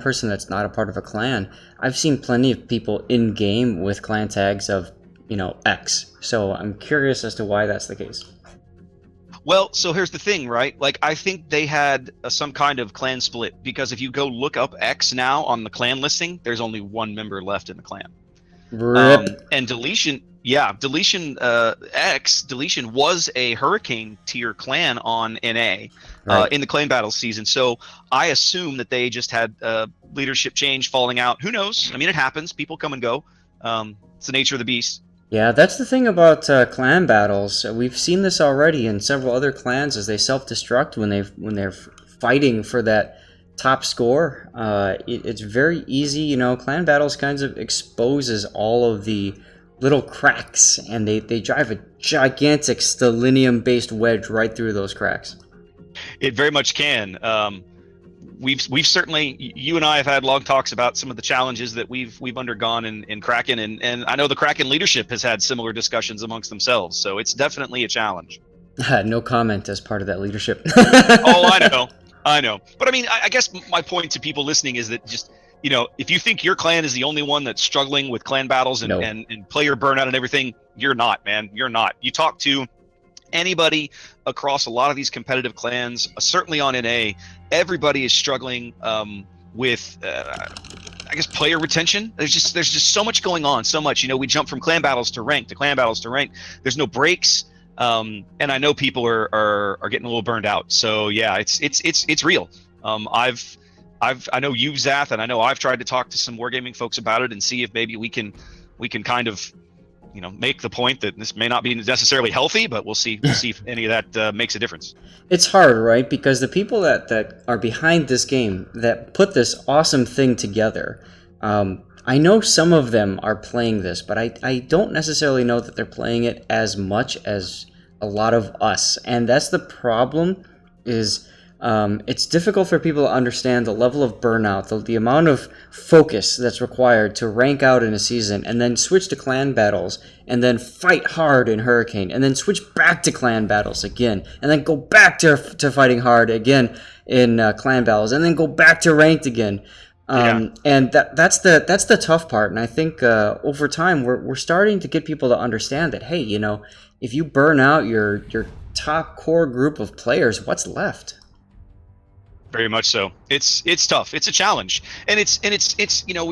person that's not a part of a clan, I've seen plenty of people in game with clan tags of, X. So I'm curious as to why that's the case. Well, so here's the thing, right? Like, I think they had some kind of clan split, because if you go look up X now on the clan listing, there's only one member left in the clan. Rip. And deletion was a hurricane tier clan on NA Right. in the clan battles season. So I assume that they just had leadership change, falling out. Who knows? I mean, it happens. People come and go. It's the nature of the beast. Yeah, that's the thing about clan battles. We've seen this already in several other clans as they self-destruct when they're fighting for that top score. It's very easy, clan battles kinds of exposes all of the little cracks, and they drive a gigantic stellinium-based wedge right through those cracks. It very much can. We've certainly, you and I have had long talks about some of the challenges that we've undergone in Kraken, and I know the Kraken leadership has had similar discussions amongst themselves. So it's definitely a challenge. No comment as part of that leadership. Oh, I know. But I mean, I guess my point to people listening is that just, if you think your clan is the only one that's struggling with clan battles and, No. and player burnout and everything, you're not, man. You're not. You talk to anybody across a lot of these competitive clans, certainly on NA, everybody is struggling with, I guess, player retention. There's just so much going on, so much. We jump from clan battles to rank to clan battles to rank. There's no breaks, and I know people are getting a little burned out. So yeah, it's real. I know you've, Zath, and I know I've tried to talk to some wargaming folks about it and see if maybe we can kind of make the point that this may not be necessarily healthy, but we'll see if any of that makes a difference. It's hard, right? Because the people that are behind this game, that put this awesome thing together, I know some of them are playing this, but I don't necessarily know that they're playing it as much as a lot of us. And that's the problem, is it's difficult for people to understand the level of burnout, the amount of focus that's required to rank out in a season and then switch to clan battles and then fight hard in Hurricane and then switch back to clan battles again and then go back to fighting hard again in clan battles and then go back to ranked again. And that's the tough part. And I think over time we're starting to get people to understand that, hey, if you burn out your top core group of players, what's left? Very much so. It's tough. It's a challenge, and it's when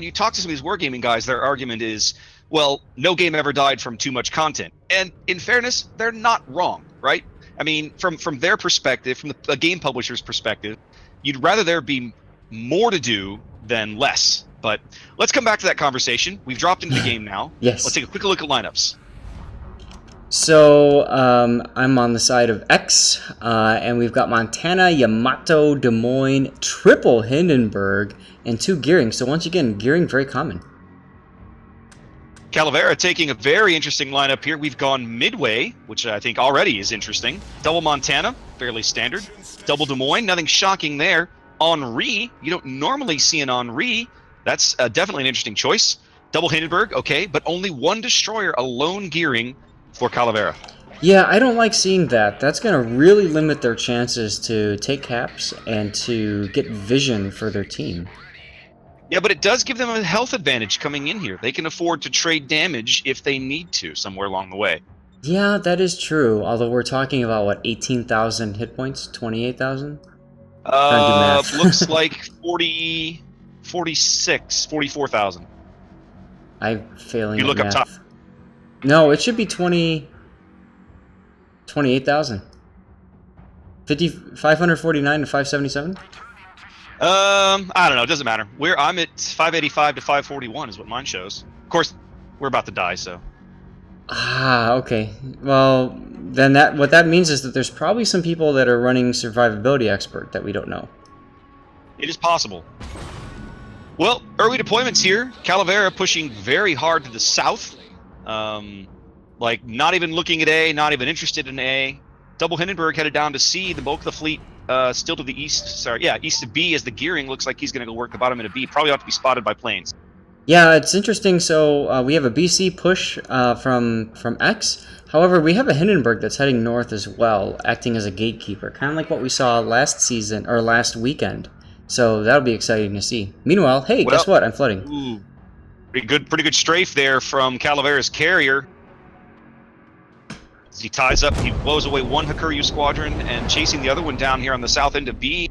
you talk to some of these wargaming guys, their argument is, well, no game ever died from too much content. And in fairness, they're not wrong, right? I mean, from their perspective, from the game publisher's perspective, you'd rather there be more to do than less. But let's come back to that conversation. We've dropped into the game now. Yes. Let's take a quick look at lineups. So I'm on the side of X, and we've got Montana, Yamato, Des Moines, triple Hindenburg, and 2 Gearing. So once again, Gearing very common. Calavera taking a very interesting lineup here. We've gone Midway, which I think already is interesting. Double Montana, fairly standard. Double Des Moines, nothing shocking there. Henri, you don't normally see an Henri. That's definitely an interesting choice. Double Hindenburg, okay, but only 1 destroyer, a lone Gearing for Calavera. Yeah, I don't like seeing that. That's going to really limit their chances to take caps and to get vision for their team. Yeah, but it does give them a health advantage coming in here. They can afford to trade damage if they need to somewhere along the way. Yeah, that is true. Although we're talking about, what, 18,000 hit points? 28,000? Looks like 40, 46, 44,000. I'm failing You at look math. up top. No, it should be 28,000. 549 to 577? I don't know. It doesn't matter. I'm at 585 to 541 is what mine shows. Of course, we're about to die, so. Ah, okay. Well, then what that means is that there's probably some people that are running Survivability Expert that we don't know. It is possible. Well, early deployments here. Calavera pushing very hard to the south. Like, not even looking at A, not even interested in A. Double Hindenburg headed down to C. The bulk of the fleet still to the east. Sorry, yeah, east of B as the Gearing looks like he's going to go work the bottom end of B. Probably ought to be spotted by planes. Yeah, it's interesting. So we have a BC push from X. However, we have a Hindenburg that's heading north as well, acting as a gatekeeper, kind of like what we saw last season or last weekend So that'll be exciting to see. Meanwhile, hey, Well, guess what? I'm flooding. ooh, pretty good strafe there from Calavera's carrier. As he ties up, he blows away one Hakuryu squadron and chasing the other one down here on the south end of B.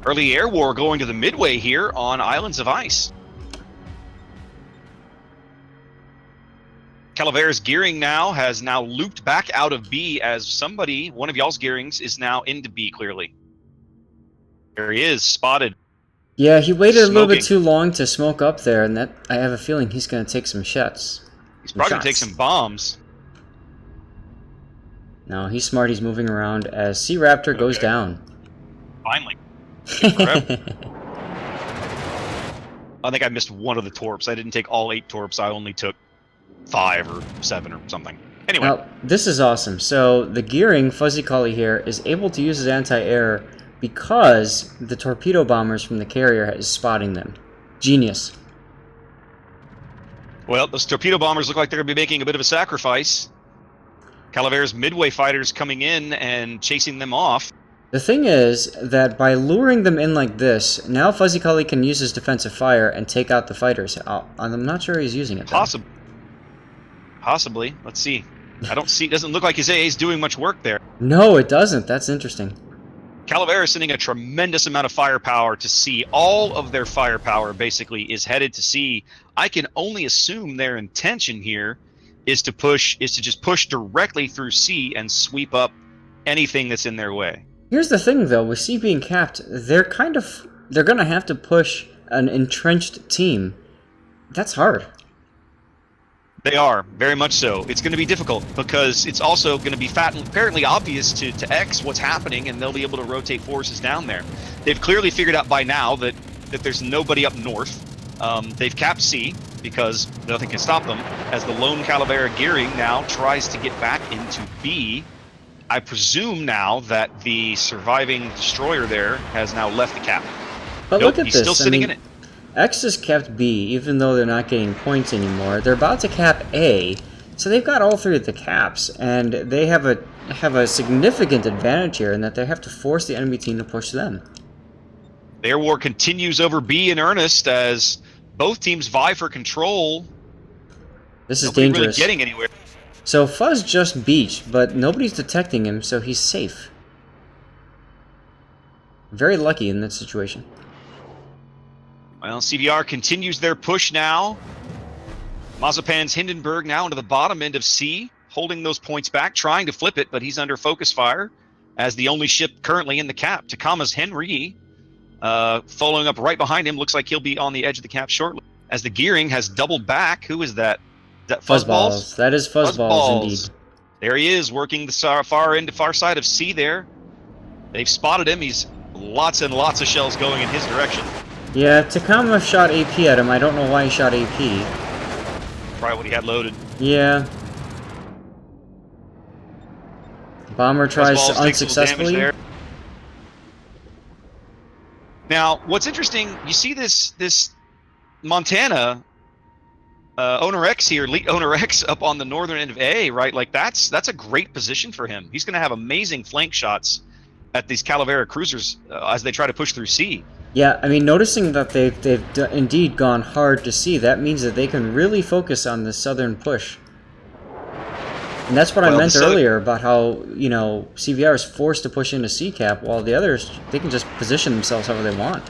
Early air war going to the midway here on Islands of Ice. Calavera's gearing has now looped back out of B as somebody, one of y'all's gearings, is now into B clearly. There he is, spotted. Yeah, he waited a little bit Smoking. too long to smoke up there, and that I have a feeling he's going to take some shots. He's probably going to take some bombs. No, he's smart. He's moving around as Sea Raptor goes down. Finally. I think I missed one of the torps. I didn't take all 8 torps. I only took 5 or 7 or something. Anyway. Now, this is awesome. So the gearing, Fuzzy Collie here, is able to use his anti-air because the torpedo bombers from the carrier is spotting them. Genius. Well, those torpedo bombers look like they're going to be making a bit of a sacrifice. Calavera's midway fighters coming in and chasing them off. The thing is that by luring them in like this, now Fuzzy Collie can use his defensive fire and take out the fighters. I'm not sure he's using it, though. Possibly. Let's see. I don't see. It doesn't look like his AA is doing much work there. No, it doesn't. That's interesting. Calavera is sending a tremendous amount of firepower to C. All of their firepower basically is headed to C. I can only assume their intention here is to just push directly through C and sweep up anything that's in their way. Here's the thing, though, with C being capped, they're going to have to push an entrenched team. That's hard. They are, very much so. It's going to be difficult because it's also going to be apparently obvious to X what's happening, and they'll be able to rotate forces down there. They've clearly figured out by now that there's nobody up north. They've capped C because nothing can stop them, as the lone Calavera gearing now tries to get back into B. I presume now that the surviving destroyer there has now left the cap. But nope, look at he's this. still sitting in it. X has kept B, even though they're not getting points anymore. They're about to cap A, so they've got all 3 of the caps, and they have a significant advantage here in that they have to force the enemy team to push them. The air war continues over B in earnest as both teams vie for control. This is Nobody dangerous. really getting anywhere. So Fuzz just beached, but nobody's detecting him, so he's safe. Very lucky in that situation. Well, CVR continues their push now. Mazepan's Hindenburg now into the bottom end of C, holding those points back, trying to flip it, but he's under focus fire as the only ship currently in the cap. Takama's Henry, following up right behind him, looks like he'll be on the edge of the cap shortly. As the gearing has doubled back. Who is that? Is that Fuzzballs? That is Fuzzballs, indeed. There he is, working the far side of C there. They've spotted him. He's lots and lots of shells going in his direction. Yeah, Takama shot AP at him. I don't know why he shot AP. Probably what he had loaded. Yeah. Bomber tries Fuzzballs takes a little damage unsuccessfully. there. Now, what's interesting, you see this Montana Owner X here, Owner X up on the northern end of A, right? Like that's a great position for him. He's going to have amazing flank shots at these Calavera cruisers as they try to push through C. Yeah, I mean, noticing that they've indeed gone hard to C, that means that they can really focus on the southern push. And that's what I meant earlier about how, you know, CVR is forced to push into C cap, while the others, they can just position themselves however they want.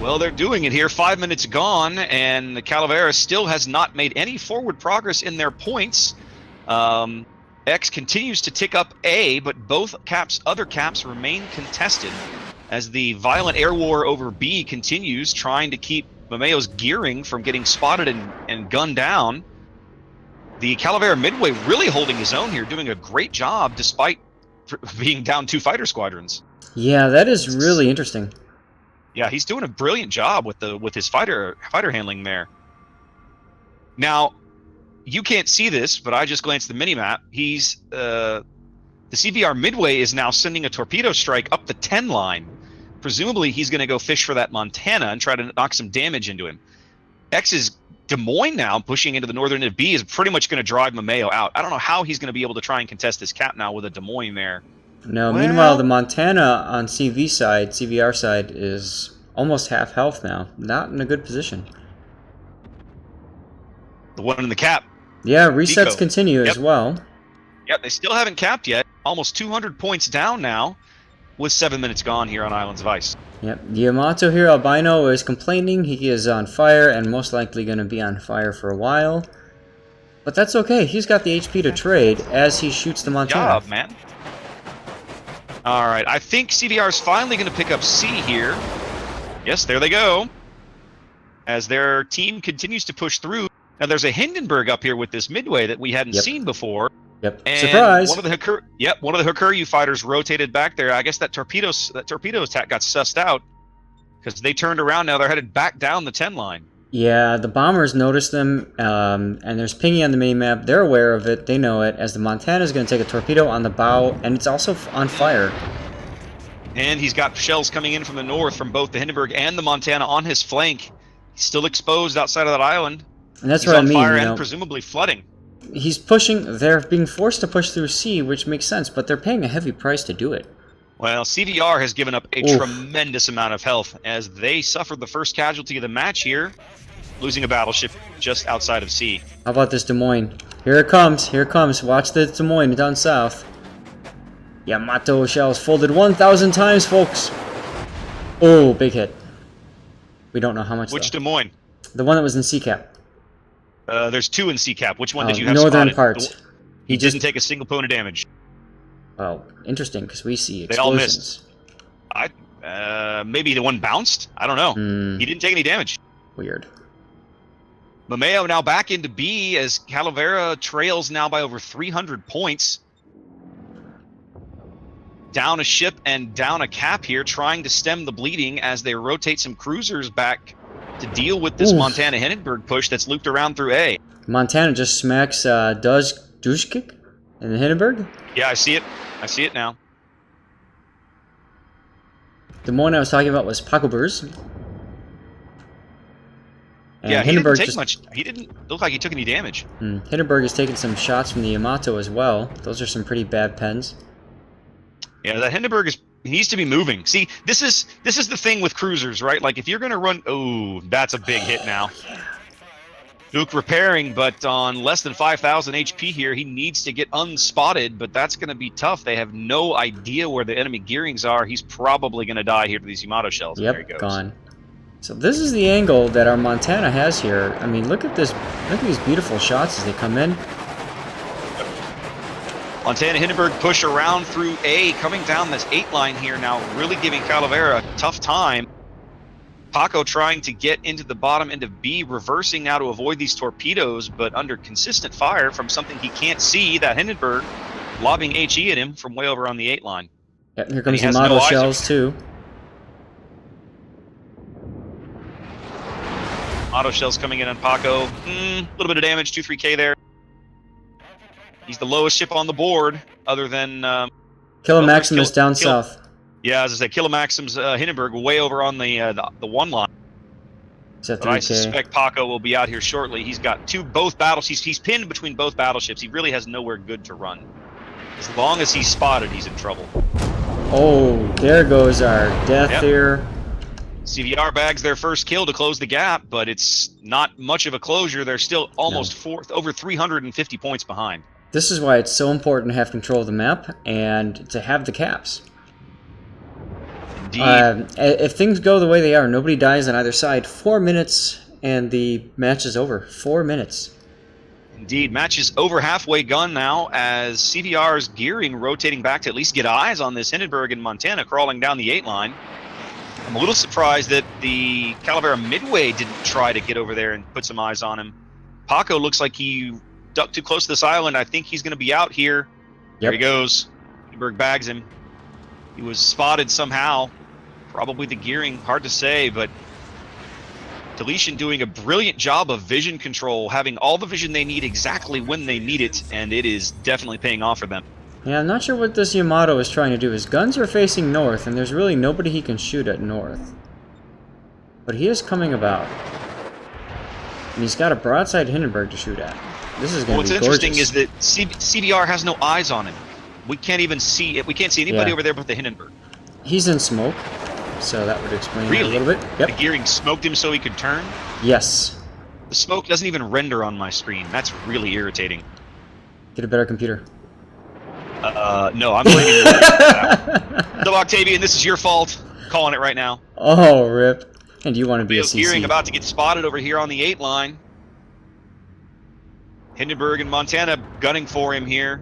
Well, they're doing it here. 5 minutes gone, and the Calavera still has not made any forward progress in their points. X continues to tick up A, but both other caps remain contested as the violent air war over B continues, trying to keep Mameo's gearing from getting spotted and gunned down. The Calavera Midway really holding his own here, doing a great job despite being down 2 fighter squadrons. Yeah, that is really interesting. Yeah, he's doing a brilliant job with his fighter handling there. Now, you can't see this, but I just glanced at the minimap. He's the CVR Midway is now sending a torpedo strike up the 10 line. Presumably, he's going to go fish for that Montana and try to knock some damage into him. X's Des Moines now pushing into the northern end of B is pretty much going to drive Mameo out. I don't know how he's going to be able to try and contest this cap now with a Des Moines there. No, Well, meanwhile, the Montana on CVR side, is almost half health now. Not in a good position. the one in the cap. Yeah, resets Pico. continue as well. Yep, they still haven't capped yet. Almost 200 points down now, with 7 minutes gone here on Islands of Ice. Yep, Yamato here, Albino, is complaining. He is on fire and most likely going to be on fire for a while. But that's okay. He's got the HP to trade as he shoots the Montana. Job, man. All right, I think CVR is finally going to pick up C here. Yes, there they go. As their team continues to push through. Now there's a Hindenburg up here with this midway that we hadn't seen before. Yep. And Surprise! One of the Hakuryu fighters rotated back there. I guess that torpedo attack got sussed out because they turned around. Now they're headed back down the 10 line. Yeah, the bombers noticed them, and there's pinging on the minimap. They're aware of it. They know it. As the Montana is going to take a torpedo on the bow, and it's also on fire. And he's got shells coming in from the north from both the Hindenburg and the Montana on his flank. He's still exposed outside of that island. And that's he's what I on mean. fire you know, and presumably flooding. He's pushing. They're being forced to push through C, which makes sense, but they're paying a heavy price to do it. Well, CVR has given up a tremendous amount of health as they suffered the first casualty of the match here, losing a battleship just outside of C. How about this Des Moines? Here it comes. Here it comes. Watch the Des Moines down south. Yamato shells folded 1,000 times, folks. Oh, big hit. We don't know how much. Which though. Des Moines? The one that was in C-cap. There's two in C-cap. Which one did you have northern spotted? part. He didn't take a single point of damage. Well, interesting, because we see They all explosions. missed. Maybe the one bounced? I don't know. He didn't take any damage. Weird. Mameo now back into B as Calavera trails now by over 300 points. Down a ship and down a cap here, trying to stem the bleeding as they rotate some cruisers back to deal with this Montana Hindenburg push that's looped around through A. Montana just smacks Dushkik in the Hindenburg. Yeah, I see it. I see it now. The one I was talking about was Pakobers. And Yeah, he Hindenburg didn't take much. He didn't look like he took any damage. Hindenburg is taking some shots from the Yamato as well. Those are some pretty bad pens. Yeah, that Hindenburg needs to be moving. See, this is the thing with cruisers, right? Like if you're gonna run, oh, that's a big hit now. Duke repairing, but on less than 5,000 HP here, he needs to get unspotted, but that's going to be tough. They have no idea where the enemy gearings are. He's probably going to die here to these Yamato shells. Yep, there he goes. Gone. So this is the angle that our Montana has here. I mean, look at this. Look at these beautiful shots as they come in. Montana Hindenburg push around through A, coming down this 8 line here now, really giving Calavera a tough time. Paco trying to get into the bottom end of B, reversing now to avoid these torpedoes, but under consistent fire from something he can't see, that Hindenburg lobbing HE at him from way over on the 8 line. Yep, here comes the Yamato shells too. Auto shells coming in on Paco. A little bit of damage, 2-3K there. He's the lowest ship on the board, other than... Maximus down south. Yeah, as I said, Kilomaxim's Hindenburg way over on the 1 line. But I suspect Paco will be out here shortly. He's got both battles. He's pinned between both battleships. He really has nowhere good to run. As long as he's spotted, he's in trouble. Oh, there goes our death here. CVR bags their first kill to close the gap, but it's not much of a closure. They're still almost over 350 points behind. This is why it's so important to have control of the map and to have the caps. If things go the way they are, nobody dies on either side. 4 minutes and the match is over. 4 minutes. Indeed, match is over halfway gone now as CVR's gearing rotating back to at least get eyes on this Hindenburg and Montana crawling down the 8 line. I'm a little surprised that the Calavera Midway didn't try to get over there and put some eyes on him. Paco looks like he ducked too close to this island. I think he's going to be out here. There he goes. Hindenburg bags him. He was spotted somehow. Probably the gearing, hard to say, but Deletion doing a brilliant job of vision control, having all the vision they need exactly when they need it, and it is definitely paying off for them. Yeah, I'm not sure what this Yamato is trying to do. His guns are facing north, and there's really nobody he can shoot at north. But he is coming about. And he's got a broadside Hindenburg to shoot at. This is going to be gorgeous. What's interesting is that CVR has no eyes on him. We can't even see it. We can't see anybody over there but the Hindenburg. He's in smoke, so that would explain that a little bit. The gearing smoked him so he could turn? Yes. The smoke doesn't even render on my screen. That's really irritating. Get a better computer. No, I'm blaming you. So, Octavian, this is your fault. Calling it right now. Oh, rip. And you want to be a CC. Gearing about to get spotted over here on the 8 line. Hindenburg and Montana gunning for him here.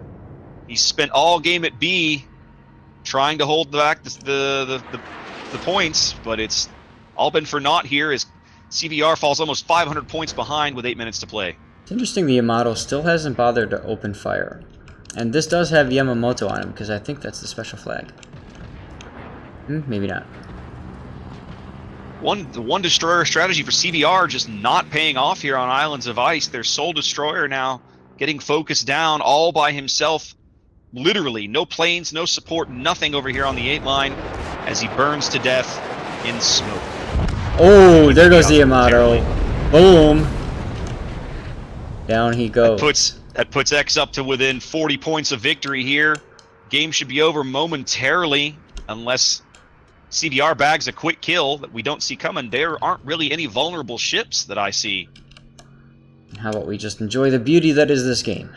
He spent all game at B trying to hold back the points, but it's all been for naught here as CVR falls almost 500 points behind with 8 minutes to play. It's interesting the Yamato still hasn't bothered to open fire. And this does have Yamamoto on him, because I think that's the special flag. Maybe not. One destroyer strategy for CVR just not paying off here on Islands of Ice. Their sole destroyer now getting focused down all by himself. Literally, no planes, no support, nothing over here on the 8 line as he burns to death in smoke. Oh, there goes the Yamato. Boom. Down he goes. That puts X up to within 40 points of victory here. Game should be over momentarily unless CVR bags a quick kill that we don't see coming. There aren't really any vulnerable ships that I see. How about we just enjoy the beauty that is this game?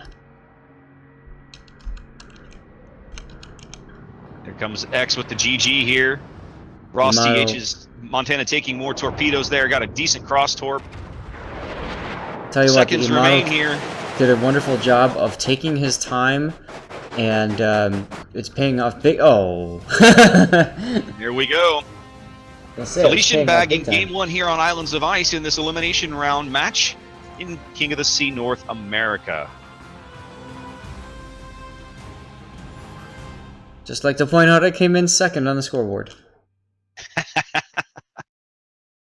Here comes X with the GG here. Ross CH's Montana taking more torpedoes there. Got a decent cross torp. Tell you what, the remain here. Did a wonderful job of taking his time, and it's paying off big. Oh. Here we go. Felician bagging game 1 here on Islands of Ice in this elimination round match in King of the Sea North America. Just like to point out, I came in second on the scoreboard.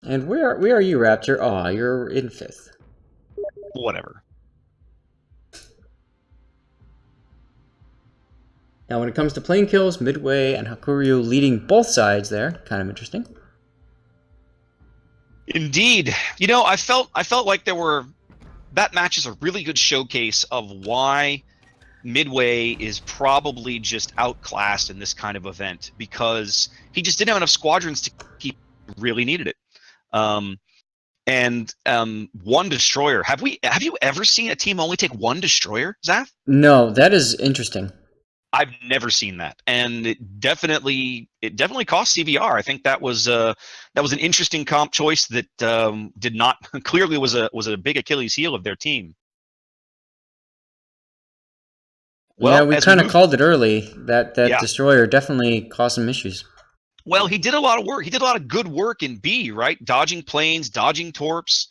And where are you, Raptor? Oh, you're in 5th. Whatever. Now, when it comes to plane kills, Midway and Hakuryu leading both sides there. Kind of interesting. Indeed. You know, I felt like that match is a really good showcase of why Midway is probably just outclassed in this kind of event, because he just didn't have enough squadrons to keep. Really needed it. One destroyer. Have you ever seen a team only take one destroyer, Zath? No, that is interesting. I've never seen that, and it definitely cost CVR. I think that was an interesting comp choice that did not clearly was a big Achilles heel of their team. Well, yeah, we kind of called it early. That destroyer definitely caused some issues. Well, he did a lot of work. He did a lot of good work in B, right? Dodging planes, dodging torps,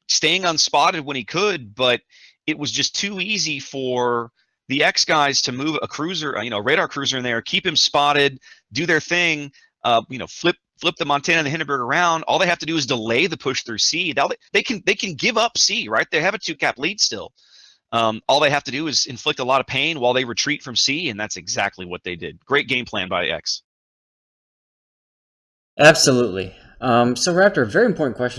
staying unspotted when he could, but it was just too easy for the X guys to move a cruiser, radar cruiser in there, keep him spotted, do their thing, flip the Montana and the Hindenburg around. All they have to do is delay the push through C. Now they can give up C, right? They have a 2-cap lead still. All they have to do is inflict a lot of pain while they retreat from C, and that's exactly what they did. Great game plan by X. Absolutely. So, Raptor, very important question.